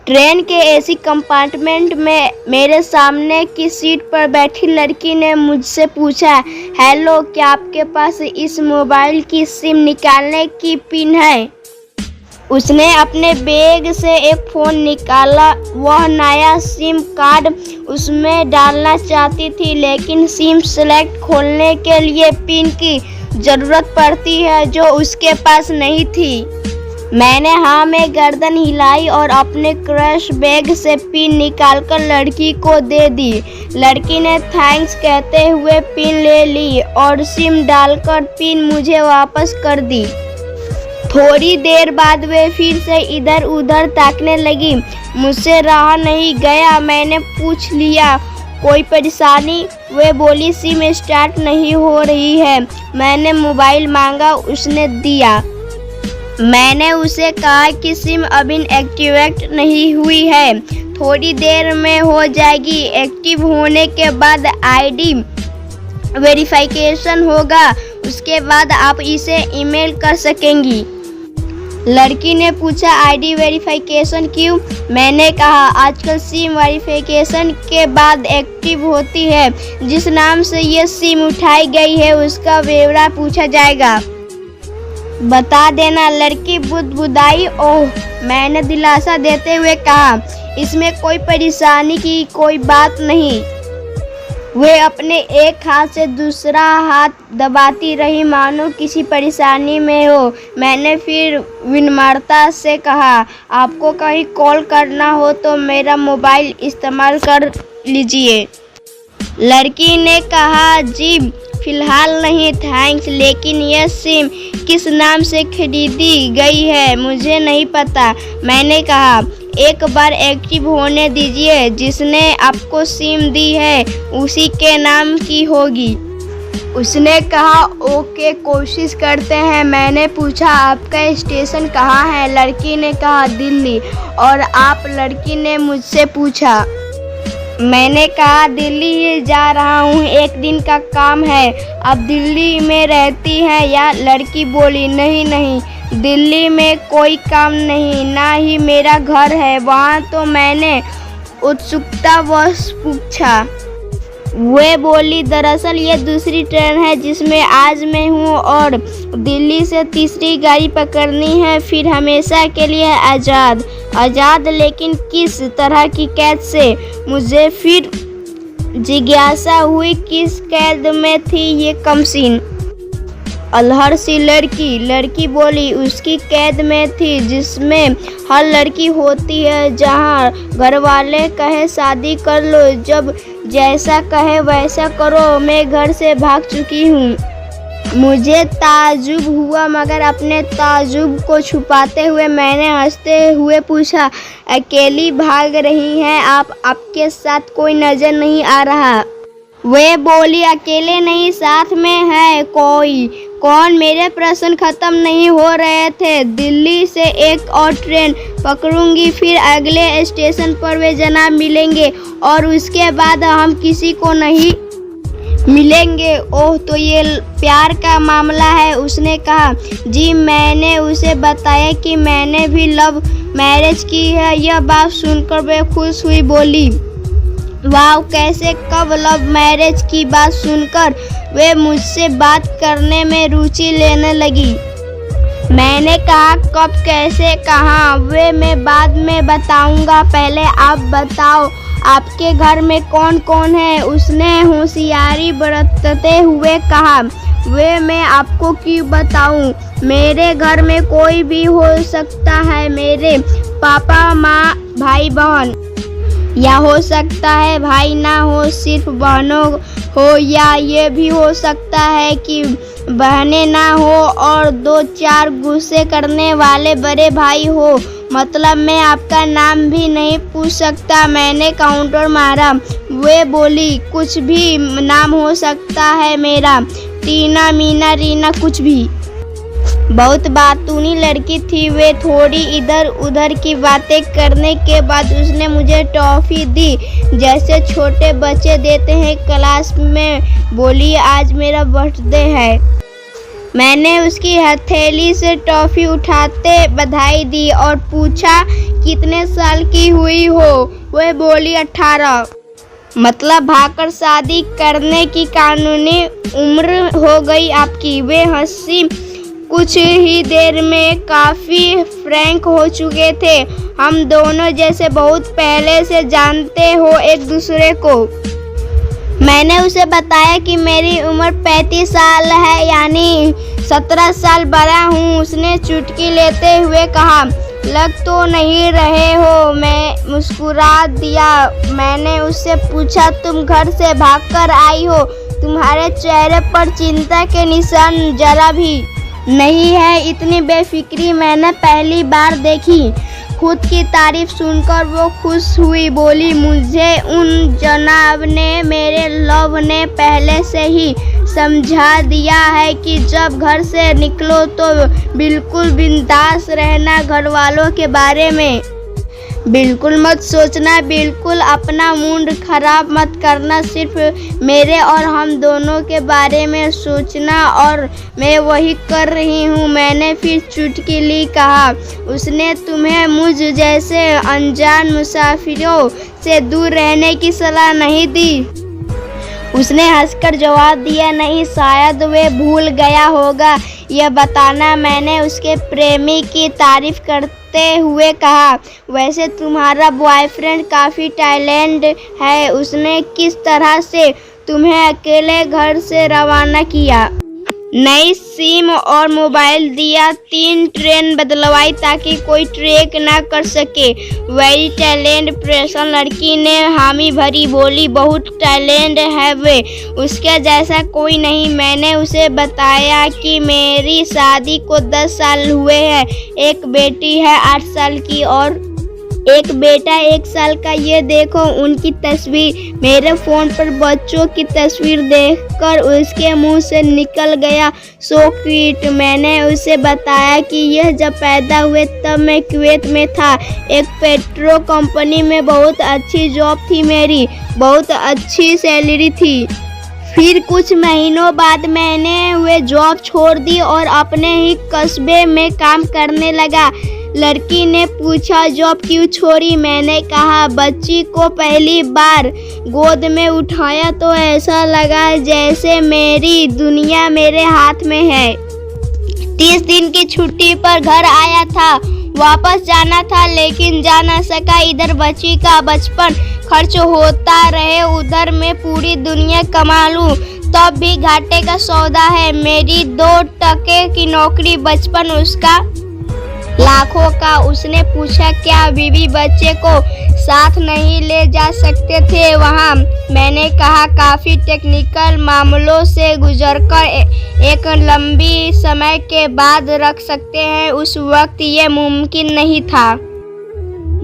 Train के AC compartment में मेरे सामने की सीट पर बैठी लड़की ने मुझसे पूछा, हेलो, क्या आपके पास इस मोबाइल की सिम निकालने की पिन है? उसने अपने बैग से एक फ़ोन निकाला। वह नया सिम कार्ड उसमें डालना चाहती थी, लेकिन सिम सेलेक्ट खोलने के लिए पिन की ज़रूरत पड़ती है जो उसके पास नहीं थी। मैंने हाँ में गर्दन हिलाई और अपने क्रश बैग से पिन निकालकर लड़की को दे दी। लड़की ने थैंक्स कहते हुए पिन ले ली और सिम डालकर पिन मुझे वापस कर दी। थोड़ी देर बाद वे फिर से इधर उधर ताकने लगी। मुझसे रहा नहीं गया, मैंने पूछ लिया, कोई परेशानी? वे बोली, सिम स्टार्ट नहीं हो रही है। मैंने मोबाइल मांगा, उसने दिया। मैंने उसे कहा कि सिम अभी एक्टिवेट नहीं हुई है, थोड़ी देर में हो जाएगी। एक्टिव होने के बाद आईडी वेरिफिकेशन होगा, उसके बाद आप इसे ईमेल कर सकेंगी। लड़की ने पूछा, आईडी वेरिफिकेशन क्यों? मैंने कहा, आजकल सिम वेरिफिकेशन के बाद एक्टिव होती है। जिस नाम से ये सिम उठाई गई है उसका ब्यौरा पूछा जाएगा, बता देना। लड़की बुदबुदाई। ओह, मैंने दिलासा देते हुए कहा, इसमें कोई परेशानी की कोई बात नहीं। वे अपने एक हाथ से दूसरा हाथ दबाती रही मानो किसी परेशानी में हो। मैंने फिर विनम्रता से कहा, आपको कहीं कॉल करना हो तो मेरा मोबाइल इस्तेमाल कर लीजिए। लड़की ने कहा, जी फिलहाल नहीं थैंक्स, लेकिन यह सिम किस नाम से खरीदी गई है मुझे नहीं पता। मैंने कहा, एक बार एक्टिव होने दीजिए, जिसने आपको सिम दी है उसी के नाम की होगी। उसने कहा, ओके, कोशिश करते हैं। मैंने पूछा, आपका स्टेशन कहाँ है? लड़की ने कहा, दिल्ली। और आप? लड़की ने मुझसे पूछा। मैंने कहा, दिल्ली ही जा रहा हूँ, एक दिन का काम है। अब दिल्ली में रहती हैं या? लड़की बोली, नहीं, दिल्ली में कोई काम नहीं, ना ही मेरा घर है वहाँ। तो मैंने उत्सुकतावश पूछा। वे बोली, दरअसल ये दूसरी ट्रेन है जिसमें आज मैं हूँ और दिल्ली से तीसरी गाड़ी पकड़नी है, फिर हमेशा के लिए आज़ाद। लेकिन किस तरह की कैद से? मुझे फिर जिज्ञासा हुई, किस कैद में थी ये कमसीन अल्हड़ सी लड़की बोली, उसकी कैद में थी जिसमें हर लड़की होती है, जहाँ घर वाले कहे शादी कर लो, जब जैसा कहे वैसा करो। मैं घर से भाग चुकी हूँ। मुझे ताज्जुब हुआ, मगर अपने ताज्जुब को छुपाते हुए मैंने हंसते हुए पूछा, अकेली भाग रही हैं आप? आपके साथ कोई नजर नहीं आ रहा? वे बोली, अकेले नहीं, साथ में है कोई। कौन? मेरे प्रश्न खत्म नहीं हो रहे थे। दिल्ली से एक और ट्रेन पकड़ूंगी, फिर अगले स्टेशन पर वे जनाब मिलेंगे और उसके बाद हम किसी को नहीं मिलेंगे। ओह, तो ये प्यार का मामला है? उसने कहा, जी। मैंने उसे बताया कि मैंने भी लव मैरिज की है। यह बात सुनकर वे खुश हुई, बोली, वाह, कैसे, कब? लव मैरिज की बात सुनकर वे मुझसे बात करने में रुचि लेने लगी। मैंने कहा, कब, कैसे, कहाँ? वे मैं बाद में बताऊंगा, पहले आप बताओ, आपके घर में कौन कौन है? उसने होशियारी बरतते हुए कहा, वे मैं आपको क्यों बताऊं? मेरे घर में कोई भी हो सकता है, मेरे पापा, माँ, भाई, बहन, या हो सकता है भाई ना हो, सिर्फ बहनों हो, या ये भी हो सकता है कि बहनें ना हो और 2-4 गुस्से करने वाले बड़े भाई हो। मतलब मैं आपका नाम भी नहीं पूछ सकता? मैंने काउंटर मारा। वे बोली, कुछ भी नाम हो सकता है मेरा, टीना, मीना, रीना, कुछ भी। बहुत बातूनी लड़की थी। वे थोड़ी इधर उधर की बातें करने के बाद उसने मुझे टॉफ़ी दी, जैसे छोटे बच्चे देते हैं क्लास में। बोली, आज मेरा बर्थडे है। मैंने उसकी हथेली से टॉफी उठाते बधाई दी और पूछा कितने साल की हुई हो। वह बोली 18। मतलब भागकर शादी करने की कानूनी उम्र हो गई आपकी। वे हंसी। कुछ ही देर में काफ़ी फ्रैंक हो चुके थे। हम दोनों जैसे बहुत पहले से जानते हो एक दूसरे को। मैंने उसे बताया कि मेरी उम्र 35 साल है, यानी 17 साल बड़ा हूँ। उसने चुटकी लेते हुए कहा, लग तो नहीं रहे हो। मैं मुस्कुरा दिया। मैंने उससे पूछा, तुम घर से भागकर आई हो? तुम्हारे चेहरे पर चिंता के निशान जरा भी नहीं है। इतनी बेफिक्री मैंने पहली बार देखी। खुद की तारीफ सुनकर वो खुश हुई। बोली, मुझे उन जनाब ने, मेरे लव ने पहले से ही समझा दिया है कि जब घर से निकलो तो बिल्कुल बिंदास रहना। घर वालों के बारे में बिल्कुल मत सोचना, बिल्कुल अपना मूड खराब मत करना। सिर्फ मेरे और हम दोनों के बारे में सोचना, और मैं वही कर रही हूँ। मैंने फिर चुटकी ली। कहा, उसने तुम्हें मुझ जैसे अनजान मुसाफिरों से दूर रहने की सलाह नहीं दी? उसने हंसकर जवाब दिया, नहीं, शायद वे भूल गया होगा यह बताना। मैंने उसके प्रेमी की तारीफ करते हुए कहा, वैसे तुम्हारा बॉयफ्रेंड काफ़ी टैलेंट है। उसने किस तरह से तुम्हें अकेले घर से रवाना किया? नई सिम और मोबाइल दिया, 3 ट्रेन बदलवाई ताकि कोई ट्रैक ना कर सके। Very talent person. लड़की ने हामी भरी। बोली, बहुत टैलेंट है वे, उसके जैसा कोई नहीं। मैंने उसे बताया कि मेरी शादी को 10 साल हुए हैं। एक बेटी है 8 साल की और एक बेटा 1 साल का। ये देखो उनकी तस्वीर। मेरे फ़ोन पर बच्चों की तस्वीर देखकर उसके मुंह से निकल गया, सो क्यूट। मैंने उसे बताया कि यह जब पैदा हुए तब मैं कुवैत में था। एक पेट्रो कंपनी में बहुत अच्छी जॉब थी मेरी, बहुत अच्छी सैलरी थी। फिर कुछ महीनों बाद मैंने वह जॉब छोड़ दी और अपने ही कस्बे में काम करने लगा। लड़की ने पूछा, जॉब क्यों छोड़ी? मैंने कहा, बच्ची को पहली बार गोद में उठाया तो ऐसा लगा जैसे मेरी दुनिया मेरे हाथ में है। 30 दिन की छुट्टी पर घर आया था। वापस जाना था लेकिन जा ना सका। इधर बच्ची का बचपन खर्च होता रहे, उधर मैं पूरी दुनिया कमा लूं तब भी घाटे का सौदा है। मेरी 2 टके की नौकरी, बचपन उसका लाखों का। उसने पूछा, क्या बीवी बच्चे को साथ नहीं ले जा सकते थे वहाँ? मैंने कहा, काफ़ी टेक्निकल मामलों से गुजरकर एक लंबी समय के बाद रख सकते हैं। उस वक्त ये मुमकिन नहीं था।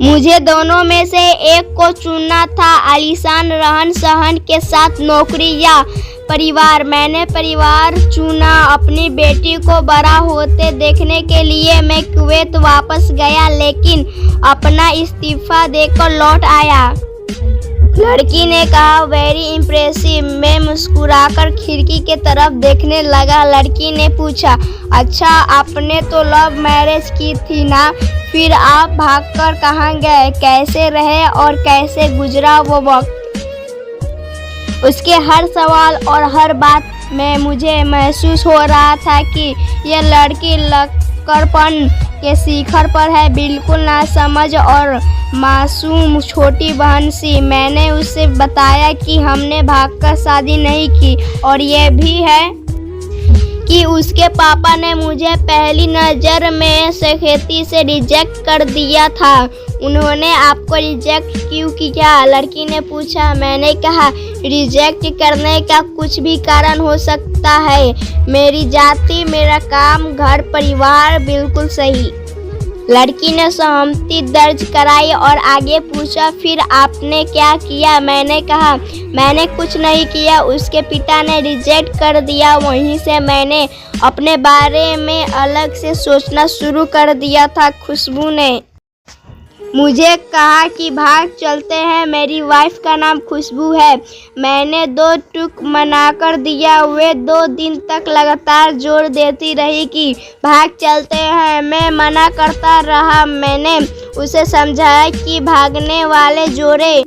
मुझे दोनों में से एक को चुनना था, आलीशान रहन सहन के साथ नौकरी या परिवार। मैंने परिवार चुना। अपनी बेटी को बड़ा होते देखने के लिए मैं कुवैत वापस गया, लेकिन अपना इस्तीफा देकर लौट आया। लड़की ने कहा, वेरी इम्प्रेसिव। मैं मुस्कुराकर खिड़की के तरफ देखने लगा। लड़की ने पूछा, अच्छा, आपने तो लव मैरिज की थी ना? फिर आप भागकर कहाँ गए? कैसे रहे और कैसे गुजरा वो वक्त? उसके हर सवाल और हर बात में मुझे महसूस हो रहा था कि यह लड़की लड़कपन के शिखर पर है, बिल्कुल नासमझ और मासूम छोटी बहन सी। मैंने उसे बताया कि हमने भागकर शादी नहीं की और यह भी है कि उसके पापा ने मुझे पहली नज़र में सखेती से रिजेक्ट कर दिया था। उन्होंने आपको रिजेक्ट क्यों किया? लड़की ने पूछा। मैंने कहा, रिजेक्ट करने का कुछ भी कारण हो सकता है। मेरी जाति, मेरा काम, घर परिवार, बिल्कुल सही। लड़की ने सहमति दर्ज कराई और आगे पूछा, फिर आपने क्या किया? मैंने कहा, मैंने कुछ नहीं किया, उसके पिता ने रिजेक्ट कर दिया। वहीं से मैंने अपने बारे में अलग से सोचना शुरू कर दिया था। खुशबू ने मुझे कहा कि भाग चलते हैं, मेरी वाइफ का नाम खुशबू है। मैंने 2 टूक मनाकर दिया। वे 2 दिन तक लगातार जोर देती रही कि भाग चलते हैं। मैं मना करता रहा। मैंने उसे समझाया कि भागने वाले जोड़े